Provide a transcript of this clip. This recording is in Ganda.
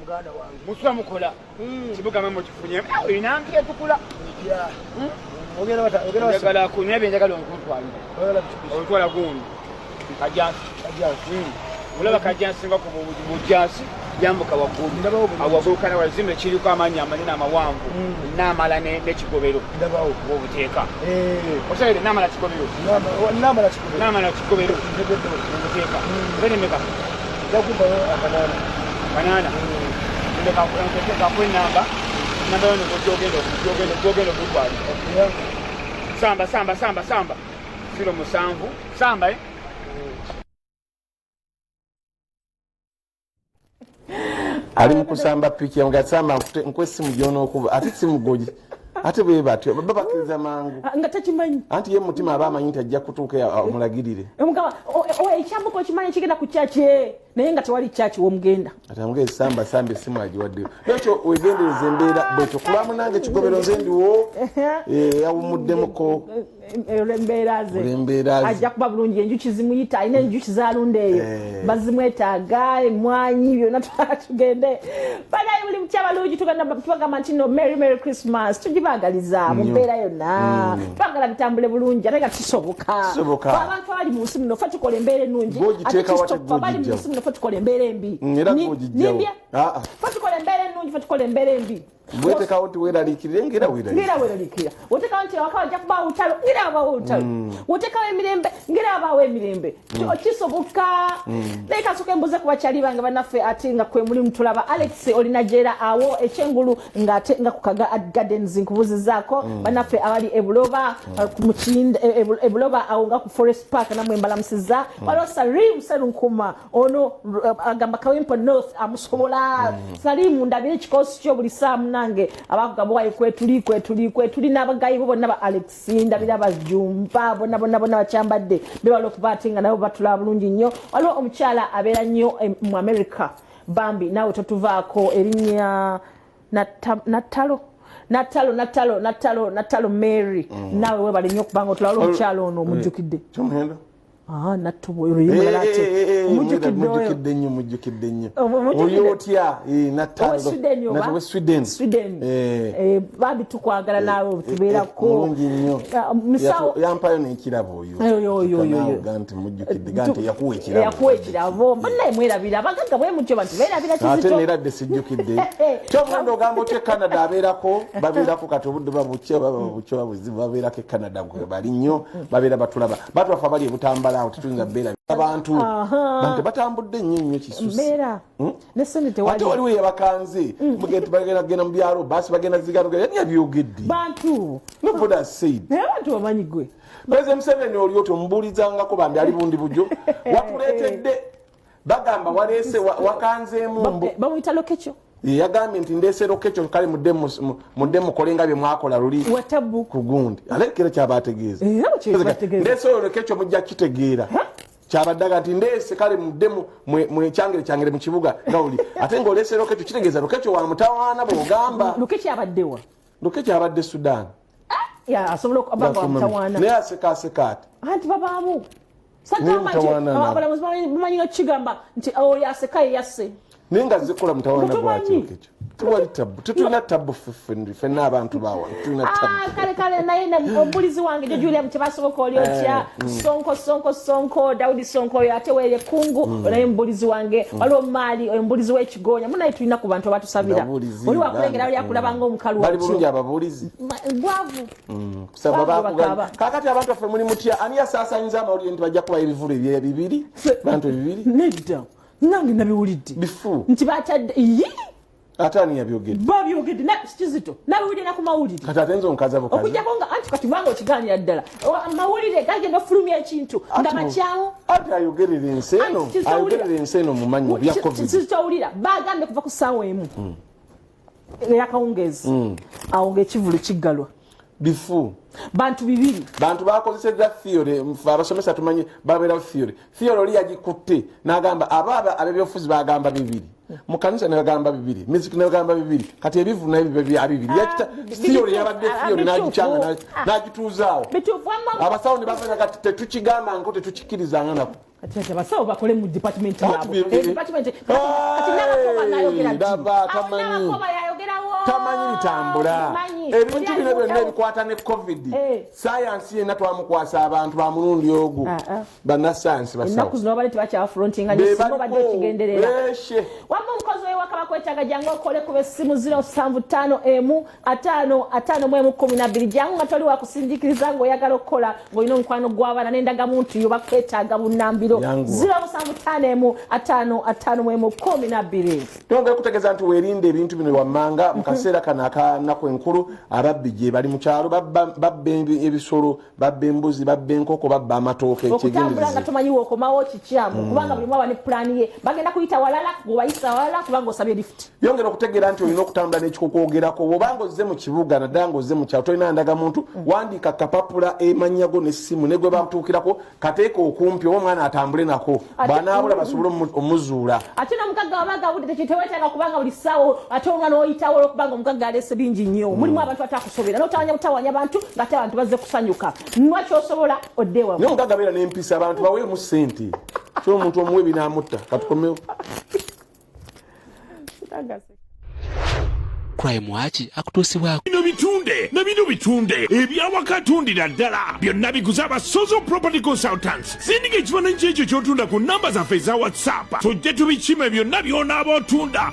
muganda wange musula mukola kibuga mwe mukifunye inambye tukula ogera kunywa benjagala ontwala gundi kajasi ulaba kajasi nga ku bujasi yambuka waggulu awaggulu kana wazimbe kiriko amannya amanene amawanvu namala n'ekigobero obuteeka osaire namala kigobero obuteeka benemeka jakubayo akanana banana ndeka kwenamba namba yono kugenda okutwali samba siro musanvu samba ali mukusamba piki yangasamba nkwesimu gyonokuba ate simu goji ate bwe batyo babakiriza mangu nga takimanyi anti ye mutima abamanyi nti ajja kutuuka omulagirire omugaba ekyambuka okimanyi kigenda ku kyakye naye nga tewali kyaki womugenda atambula samba esimu agiwaddeyo ekyo wegendereza embeera bwekyo kulamu nange kigobero nze ndiwo yawumuddemuko embeera ze ajja kuba bulungi enjuki zimuyita alina enjuki zalunda eyo bazimwetaaga emwanyi byonna tugende banaye buli mutya balungi tubagamba nti no merry christmas tugibagaliza mu mbeera yonna twagala bitambule bulungi ate nga kisoboka abantu abali mu nsi muno fa tukola embeera ennungi abali mu nsi muno fa tukola embeera embi fa tukola embeera ennungi fa tukola embeera embi bwetekawo ti weeraliikirire ngera weeraliikirira wotekawo nti awaka wajja kubaawo olutalo ngera abaawo olutalo wotekawo emirembe ngera abaawo emirembe kisoboka naye kasooka embuze ku bakyali bange bannaffe ate nga kwe mulimu tulaba Alex olina jeera awo ekyengulu ng'ate nga ku Kaga Gardens nkubuzizaako bannaffe abali ebuloba ebuloba awo nga ku Forest Park namwe mbalamusiza waliwo Salim Serunkuma ono agamba Kawempe North amusobola Salim ndabire ekikoosi kyo buli saamu nange abakugabwayo kwetuli n'abagayi bo bonna ba Alex ndabira bajumpa bonna bakyambadde bewala okuba ate nga nabo batula bulungi nnyo waliwo omukyala abeera nnyo mu America bambi naawe totuvaako erinnya Natalo Mary naawe webale nnyo okubanga otulawala omukyala ono omujjukidde mujjukidde nnyo oyo otya Sweden bambi tukwagala naawe tubeerako yampayo n'ekirabo oyo nti mujjukidde ganti yakuwa ekirabo bannaye mwerabira abagagga bwe mutyo bantu beerabira kizito ate neeradde sijjukidde kyogenda ogamba otya Canada babeerako kati obudde babukya buzibu babeerako Canada gwe bali nnyo babeera batulaba batwafa bali ebutambala awo tetuyinza beera abantu bantu batambudde nnyo kisusi ate waliwo yabakanze bagenda mu byalo basi bagenda zigano yani yabyogedde bantu bantu bamanyi gwe President Museveni oli oto mbuulizangako bambi ali bundi bujjo watuleetedde bagamba waleese wakanzeemu mbu bamuyita Lokekyo yagambye nti ndeese Lokekyo kale mudde mukole nga bye mwakola luli watabu ku gundi alekera kyabategeeza ndeese oyo Lokekyo mujja kitegeera kyabaddaga nti ndeese kale mudde mwecyangere mu kibuga nga oli ate ng'oleese Lokekyo kitegeeza Lokekyo wa mutawaana bw'ogamba Lokekyo abaddewa Lokekyo abadde Sudan asobola okubanga wa mutawaana naye asekaaseka ati anti babaamu bamanyi nga kigamba nti oyo aseka yeyasse naye nga zikola mutawaana gwaki Lokekyo tuwali tabu tutulina tabu ffenna abantu bawa tulina tabu kale naye omubulizi wange jo Julia kyebasoboka oli otya sonko Daudi Sonko oyo ate weere kungu naye mubulizi wange waliwo maali oyo mubulizi w'ekigonya munaye tulina ku bantu abatusabira oli wakulengera oli akulabanga omukalu bali bulungi ababulizi bwavu kusaba bakugamba kakati abantu baffe muli mutya ani yasaasanyiza amawulire nti bajja kuba ebivulu bibiri bantu bibiri nedda nange nabiwulidde bifu nti batadde ate ani yabyogedde babyogedde kizito nabiwulira ku mawulire kati ate nze omukazi abo okujjako nga anti kati banga okiganira ddala amawulire gagenda ofulumya ekintu nga makyawo ati ayogerera ensi eno mumanyi bya covid kitowulira bagambye kuva ku ssaawa emu eyakawungeezi awo ngaekivulu kiggalwa bifu bantu bibiri bantu bakozeseza theory abasomesa tumanyi babeera theory oli yagikutte n'agamba abebyofuzi bagamba bibiri mu kanisa ne bagamba bibiri music ne bagamba bibiri kati ebivu naye bibiri yakita theory yabadde theory n'agikyanga n'agituuzaawo abasawo ne bafanya kati tetukigamba nko tetukikirizanga nako ati abasawo bakole mu department yabo department ati nakoma nayogera nakoma yayogerawo tamanyi bitambula ebintu bino byonna ebikwata ne covid science yena twamukwasa abantu ba mulundi ogwo bannasayansi basawo ennaku zino babale tebakyafrontinga nesimu badde kigenderera wamma omukozi wewaka bakwetaga jangu okole ku bessimu 075 jangu nga toli wakusindikiriza ng'oyagala okukola ng'olina omukwano gw'abaana n'endagamuntu yo bakwetaaga bunnambiro 075 tongera kutegeeza nti weerinde ebintu bino wammanga mu kaseera kano akanaku enkulu ababbi gye bali mu kyalo babba ebisolo babba embuzi babba enkoko babba amatooke okutambula nga tomanyiwo okomawo kikyamu kubanga buli mwawa ne pulaani ye bagenda kuyita walala gwebayisa walala kubanga osabye lift yongera okutegeera nti olina okutambula n'ekikukwogerako bwobanga ozze mu kibuga naddala ng'ozze mu kyalo tolina ndagamuntu wandiika kapapula emanyago n'essimu ne gwe batuukirako kateeka okumpi oba omwana atambule nako bw'anaabula basobole omuzuula ate n'omugagga wabaga awulidde tekiteweetaaga kubanga buli ssaawo ate omwana oyitawo olwokubanga omugagga aleese bingi nnyo mulimu abantu batakusobera n'otawanya butawanya abantu ng'ate abantu bazze kusanyuka nwa kyosobola odde ewamu naye omugagga beera n'empisa abantu baweemu ssente kyo omuntu omuwe binaamutta katukomewo Crime Watch akutuusibwako bino bitunde ebyawakatundira ddala byonna biguze abasozo property consultants sindika ekifaananyi kyekyo ky'otunda ku namba zaffe eza whatsapp tujje tubikime byonna by'onaaba otunda